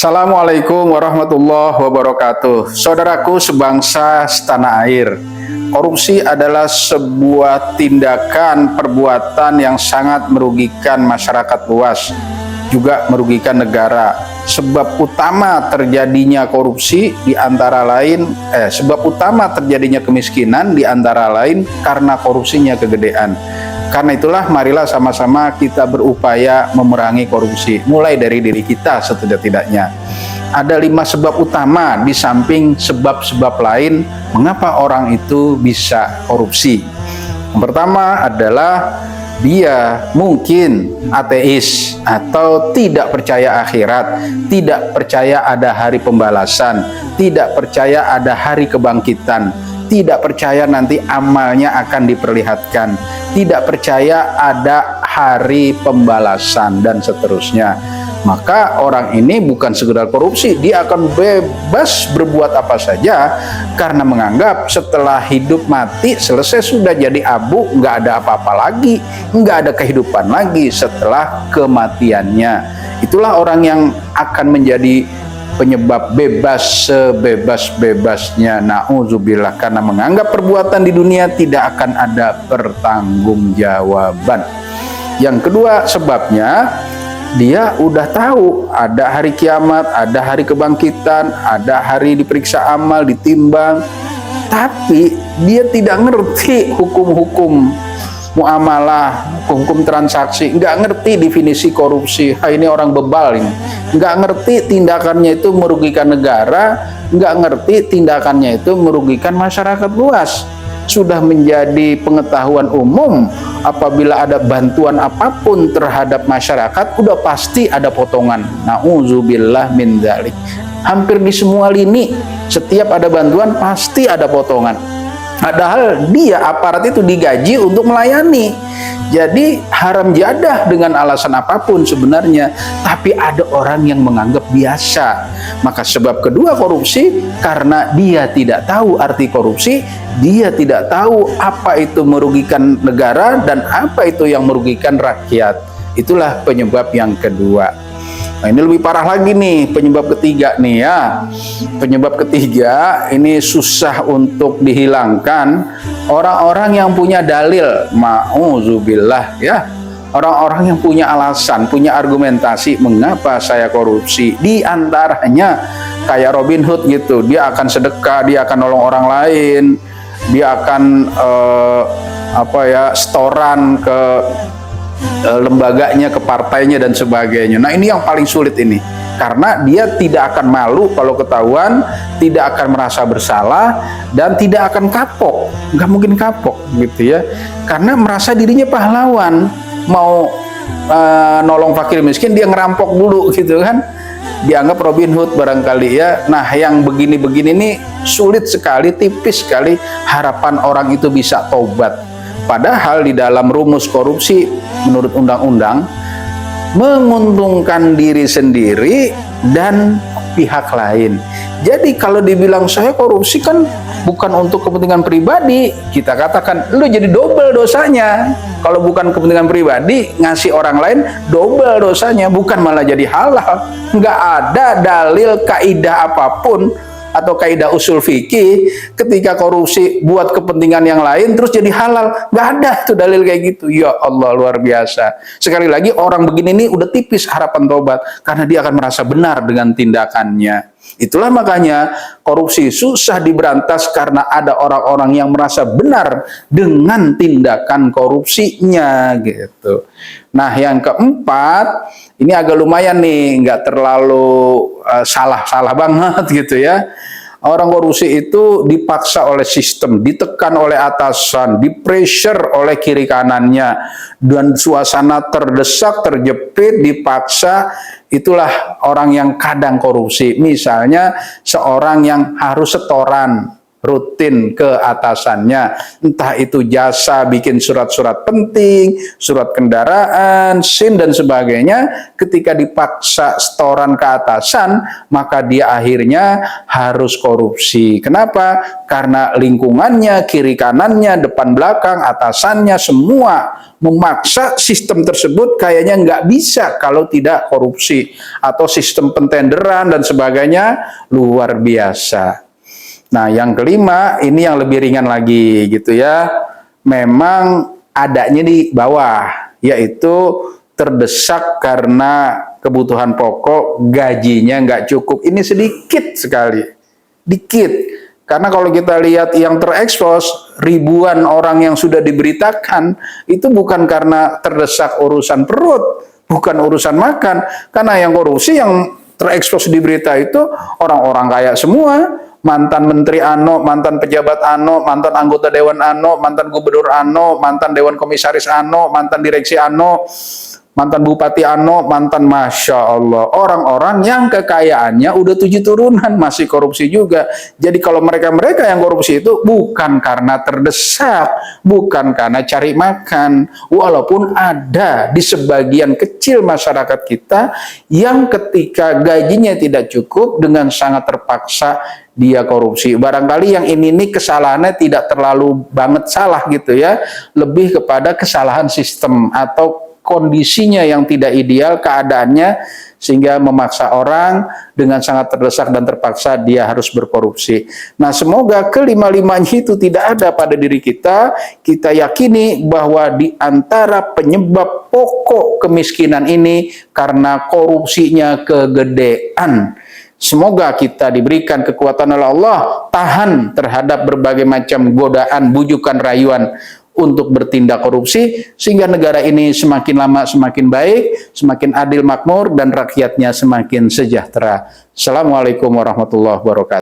Assalamualaikum warahmatullahi wabarakatuh. Saudaraku sebangsa setanah air, korupsi adalah sebuah tindakan perbuatan yang sangat merugikan masyarakat luas, juga merugikan negara. Sebab utama terjadinya korupsi sebab utama terjadinya kemiskinan di antara lain karena korupsinya kegedean. Karena itulah marilah sama-sama kita berupaya memerangi korupsi, mulai dari diri kita setidak-tidaknya. Ada 5 sebab utama di samping sebab-sebab lain mengapa orang itu bisa korupsi. Yang pertama adalah dia mungkin ateis atau tidak percaya akhirat, tidak percaya ada hari pembalasan, tidak percaya ada hari kebangkitan, tidak percaya nanti amalnya akan diperlihatkan, tidak percaya ada hari pembalasan, dan seterusnya. Maka orang ini bukan sekedar korupsi, dia akan bebas berbuat apa saja karena menganggap setelah hidup mati selesai, sudah jadi abu, nggak ada apa-apa lagi, nggak ada kehidupan lagi setelah kematiannya. Itulah orang yang akan menjadi penyebab bebas sebebas-bebasnya, na'udzubillah, karena menganggap perbuatan di dunia tidak akan ada pertanggungjawaban. Yang kedua sebabnya, dia udah tahu ada hari kiamat, ada hari kebangkitan, ada hari diperiksa amal, ditimbang, tapi dia tidak ngerti hukum-hukum muamalah, hukum transaksi, nggak ngerti definisi korupsi. Ini orang bebal ini, nggak ngerti tindakannya itu merugikan negara, nggak ngerti tindakannya itu merugikan masyarakat luas. Sudah menjadi pengetahuan umum, apabila ada bantuan apapun terhadap masyarakat, udah pasti ada potongan. Na'udzubillah min dzalik. Hampir di semua lini, setiap ada bantuan pasti ada potongan. Padahal dia, aparat itu, digaji untuk melayani. Jadi haram jadah dengan alasan apapun sebenarnya, tapi ada orang yang menganggap biasa. Maka sebab kedua korupsi, karena dia tidak tahu arti korupsi, dia tidak tahu apa itu merugikan negara dan apa itu yang merugikan rakyat. Itulah penyebab yang kedua. Nah, ini lebih parah lagi nih, penyebab ketiga nih ya. Penyebab ketiga ini susah untuk dihilangkan. Orang-orang yang punya dalil, ma'udzubillah ya. Orang-orang yang punya alasan, punya argumentasi mengapa saya korupsi. Di antaranya kayak Robin Hood gitu, dia akan sedekah, dia akan nolong orang lain, dia akan setoran ke lembaganya, ke partainya dan sebagainya. Nah, ini yang paling sulit ini, karena dia tidak akan malu kalau ketahuan, tidak akan merasa bersalah, dan tidak akan kapok. Nggak mungkin kapok gitu ya, karena merasa dirinya pahlawan. Mau nolong fakir miskin, dia ngerampok dulu gitu kan, dianggap Robin Hood barangkali ya. Nah, yang begini-begini ini sulit sekali, tipis sekali harapan orang itu bisa taubat. Padahal di dalam rumus korupsi menurut undang-undang, menguntungkan diri sendiri dan pihak lain. Jadi kalau dibilang saya korupsi kan bukan untuk kepentingan pribadi, kita katakan lu jadi double dosanya. Kalau bukan kepentingan pribadi, ngasih orang lain double dosanya, bukan malah jadi halal. Nggak ada dalil kaidah apapun atau kaidah usul fikih ketika korupsi buat kepentingan yang lain terus jadi halal. Nggak ada tuh dalil kayak gitu. Ya Allah, luar biasa. Sekali lagi, orang begini nih udah tipis harapan tobat, karena dia akan merasa benar dengan tindakannya. Itulah makanya korupsi susah diberantas, karena ada orang-orang yang merasa benar dengan tindakan korupsinya gitu. Nah, yang keempat ini agak lumayan nih, nggak terlalu salah banget gitu ya. Orang korupsi itu dipaksa oleh sistem, ditekan oleh atasan, di-pressure oleh kiri kanannya, dan suasana terdesak, terjepit, dipaksa. Itulah orang yang kadang korupsi. Misalnya seorang yang harus setoran, rutin ke atasannya, entah itu jasa bikin surat-surat penting, surat kendaraan, SIM dan sebagainya. Ketika dipaksa setoran ke atasan, maka dia akhirnya harus korupsi. Kenapa? Karena lingkungannya, kiri kanannya, depan belakang, atasannya semua memaksa sistem tersebut kayaknya nggak bisa kalau tidak korupsi, atau sistem pentenderan dan sebagainya luar biasa. Nah, yang kelima ini yang lebih ringan lagi gitu ya. Memang adanya di bawah, yaitu terdesak karena kebutuhan pokok, gajinya nggak cukup. Ini sedikit sekali, dikit. Karena kalau kita lihat yang terekspos, ribuan orang yang sudah diberitakan, itu bukan karena terdesak urusan perut, bukan urusan makan. Karena yang korupsi, yang terekspos di berita itu orang-orang kaya semua. Mantan menteri ano, mantan pejabat ano, mantan anggota dewan ano, mantan gubernur ano, mantan dewan komisaris ano, mantan direksi ano, mantan bupati ano, mantan, Masya Allah, orang-orang yang kekayaannya udah 7 turunan masih korupsi juga. Jadi kalau mereka-mereka yang korupsi itu bukan karena terdesak, bukan karena cari makan, walaupun ada di sebagian kecil masyarakat kita yang ketika gajinya tidak cukup dengan sangat terpaksa dia korupsi. Barangkali yang ini kesalahannya tidak terlalu banget salah gitu ya, lebih kepada kesalahan sistem atau kondisinya yang tidak ideal keadaannya, sehingga memaksa orang dengan sangat terdesak dan terpaksa dia harus berkorupsi. Nah, semoga kelima-limanya itu tidak ada pada diri kita. Kita yakini bahwa di antara penyebab pokok kemiskinan ini karena korupsinya kegedean. Semoga kita diberikan kekuatan oleh Allah, tahan terhadap berbagai macam godaan, bujukan, rayuan untuk bertindak korupsi, sehingga negara ini semakin lama semakin baik, semakin adil makmur, dan rakyatnya semakin sejahtera. Assalamualaikum warahmatullahi wabarakatuh.